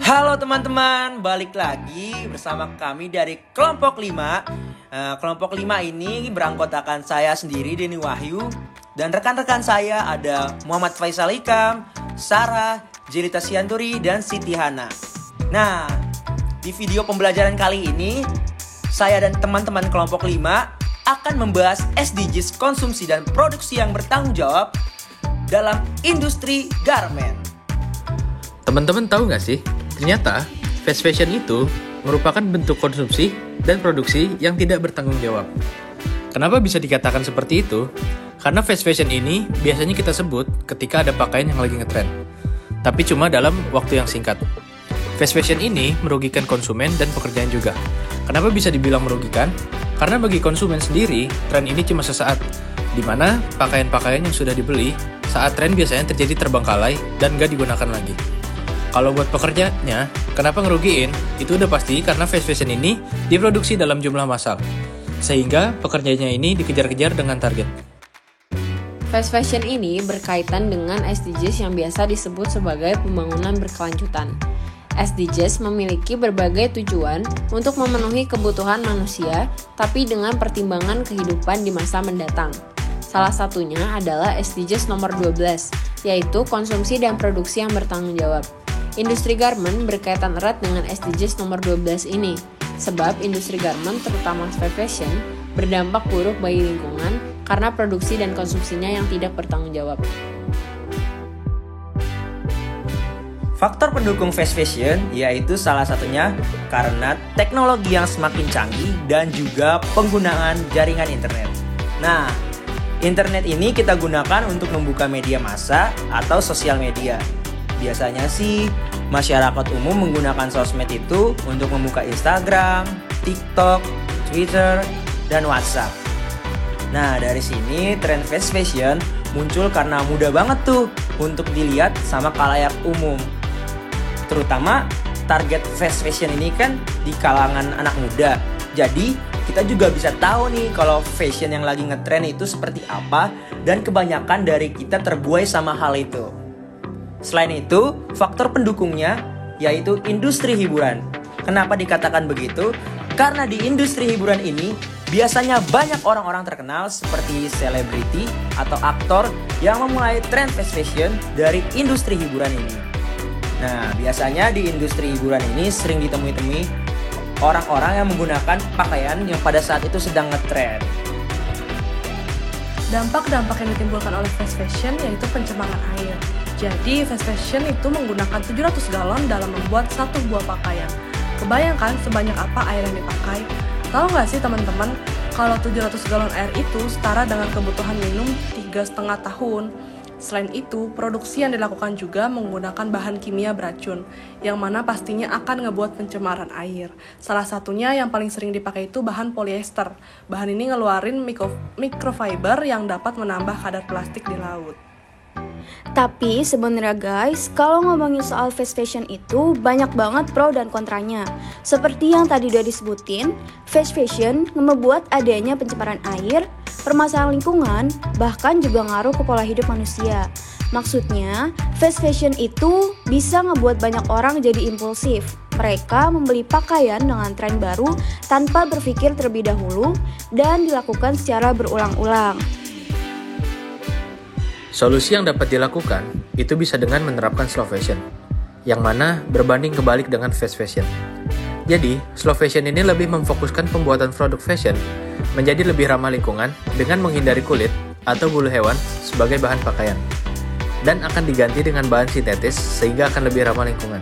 Halo teman-teman, balik lagi bersama kami dari Kelompok 5. Kelompok 5 ini beranggotakan saya sendiri, Denny Wahyu. Dan rekan-rekan saya ada Muhammad Faisal Ikam, Sarah, Jelita Sianturi, dan Siti Hana. Nah, di video pembelajaran kali ini, saya dan teman-teman Kelompok 5 akan membahas SDGs konsumsi dan produksi yang bertanggung jawab dalam industri garment. Teman-teman tahu nggak sih, ternyata fast fashion itu merupakan bentuk konsumsi dan produksi yang tidak bertanggung jawab. Kenapa bisa dikatakan seperti itu? Karena fast fashion ini biasanya kita sebut ketika ada pakaian yang lagi ngetren, tapi cuma dalam waktu yang singkat. Fast fashion ini merugikan konsumen dan pekerjaan juga. Kenapa bisa dibilang merugikan? Karena bagi konsumen sendiri, tren ini cuma sesaat, di mana pakaian-pakaian yang sudah dibeli saat tren biasanya terjadi terbengkalai dan nggak digunakan lagi. Kalau buat pekerjanya, kenapa ngerugiin? Itu udah pasti karena fast fashion ini diproduksi dalam jumlah massal, sehingga pekerjanya ini dikejar-kejar dengan target. Fast fashion ini berkaitan dengan SDGs yang biasa disebut sebagai pembangunan berkelanjutan. SDGs memiliki berbagai tujuan untuk memenuhi kebutuhan manusia, tapi dengan pertimbangan kehidupan di masa mendatang. Salah satunya adalah SDGs nomor 12, yaitu konsumsi dan produksi yang bertanggung jawab. Industri garment berkaitan erat dengan SDGs nomor 12 ini, sebab industri garment, terutama fast fashion, berdampak buruk bagi lingkungan karena produksi dan konsumsinya yang tidak bertanggung jawab. Faktor pendukung fast fashion yaitu salah satunya karena teknologi yang semakin canggih dan juga penggunaan jaringan internet. Nah, internet ini kita gunakan untuk membuka media massa atau sosial media. Biasanya sih masyarakat umum menggunakan sosmed itu untuk membuka Instagram, TikTok, Twitter, dan WhatsApp. Nah, dari sini tren fast fashion muncul karena mudah banget tuh untuk dilihat sama khalayak umum. Terutama target fast fashion ini kan di kalangan anak muda. Jadi kita juga bisa tahu nih kalau fashion yang lagi ngetren itu seperti apa, dan kebanyakan dari kita terbuai sama hal itu. Selain itu, faktor pendukungnya yaitu industri hiburan. Kenapa dikatakan begitu? Karena di industri hiburan ini biasanya banyak orang-orang terkenal seperti selebriti atau aktor yang memulai tren fast fashion dari industri hiburan ini. Nah, biasanya di industri hiburan ini sering ditemui orang-orang yang menggunakan pakaian yang pada saat itu sedang ngetren. Dampak-dampak yang ditimbulkan oleh fast fashion yaitu pencemaran air. Jadi, fast fashion itu menggunakan 700 galon dalam membuat satu buah pakaian. Kebayangkan sebanyak apa air yang dipakai? Tahu nggak sih teman-teman, kalau 700 galon air itu setara dengan kebutuhan minum 3,5 tahun. Selain itu, produksi yang dilakukan juga menggunakan bahan kimia beracun, yang mana pastinya akan ngebuat pencemaran air. Salah satunya yang paling sering dipakai itu bahan polyester. Bahan ini ngeluarin microfiber yang dapat menambah kadar plastik di laut. Tapi sebenarnya guys, kalau ngomongin soal fast fashion itu banyak banget pro dan kontranya. Seperti yang tadi udah disebutin, fast fashion membuat adanya pencemaran air, permasalahan lingkungan, bahkan juga ngaruh ke pola hidup manusia. Maksudnya, fast fashion itu bisa ngebuat banyak orang jadi impulsif. Mereka membeli pakaian dengan tren baru tanpa berpikir terlebih dahulu dan dilakukan secara berulang-ulang. Solusi yang dapat dilakukan itu bisa dengan menerapkan slow fashion, yang mana berbanding kebalik dengan fast fashion. Jadi, slow fashion ini lebih memfokuskan pembuatan produk fashion menjadi lebih ramah lingkungan dengan menghindari kulit atau bulu hewan sebagai bahan pakaian, dan akan diganti dengan bahan sintetis sehingga akan lebih ramah lingkungan.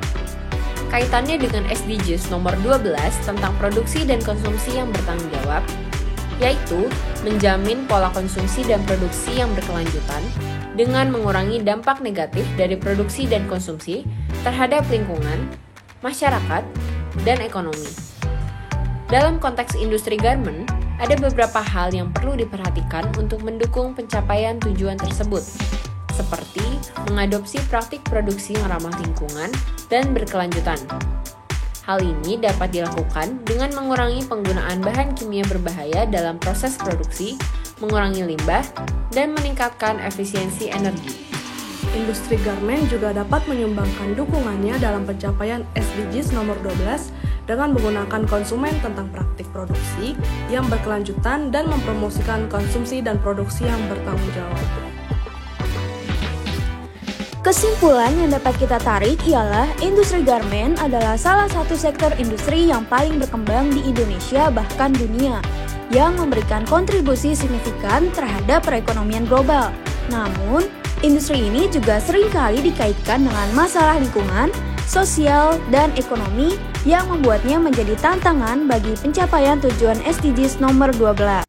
Kaitannya dengan SDGs nomor 12 tentang produksi dan konsumsi yang bertanggung jawab, yaitu menjamin pola konsumsi dan produksi yang berkelanjutan dengan mengurangi dampak negatif dari produksi dan konsumsi terhadap lingkungan, masyarakat, dan ekonomi. Dalam konteks industri garment, ada beberapa hal yang perlu diperhatikan untuk mendukung pencapaian tujuan tersebut, seperti mengadopsi praktik produksi yang ramah lingkungan dan berkelanjutan. Hal ini dapat dilakukan dengan mengurangi penggunaan bahan kimia berbahaya dalam proses produksi, mengurangi limbah, dan meningkatkan efisiensi energi. industri garmen juga dapat menyumbangkan dukungannya dalam pencapaian SDGs nomor 12 dengan menggunakan konsumen tentang praktik produksi yang berkelanjutan dan mempromosikan konsumsi dan produksi yang bertanggung jawab. Kesimpulan yang dapat kita tarik ialah industri garmen adalah salah satu sektor industri yang paling berkembang di Indonesia bahkan dunia, yang memberikan kontribusi signifikan terhadap perekonomian global. Namun, industri ini juga seringkali dikaitkan dengan masalah lingkungan, sosial, dan ekonomi yang membuatnya menjadi tantangan bagi pencapaian tujuan SDGs nomor 12.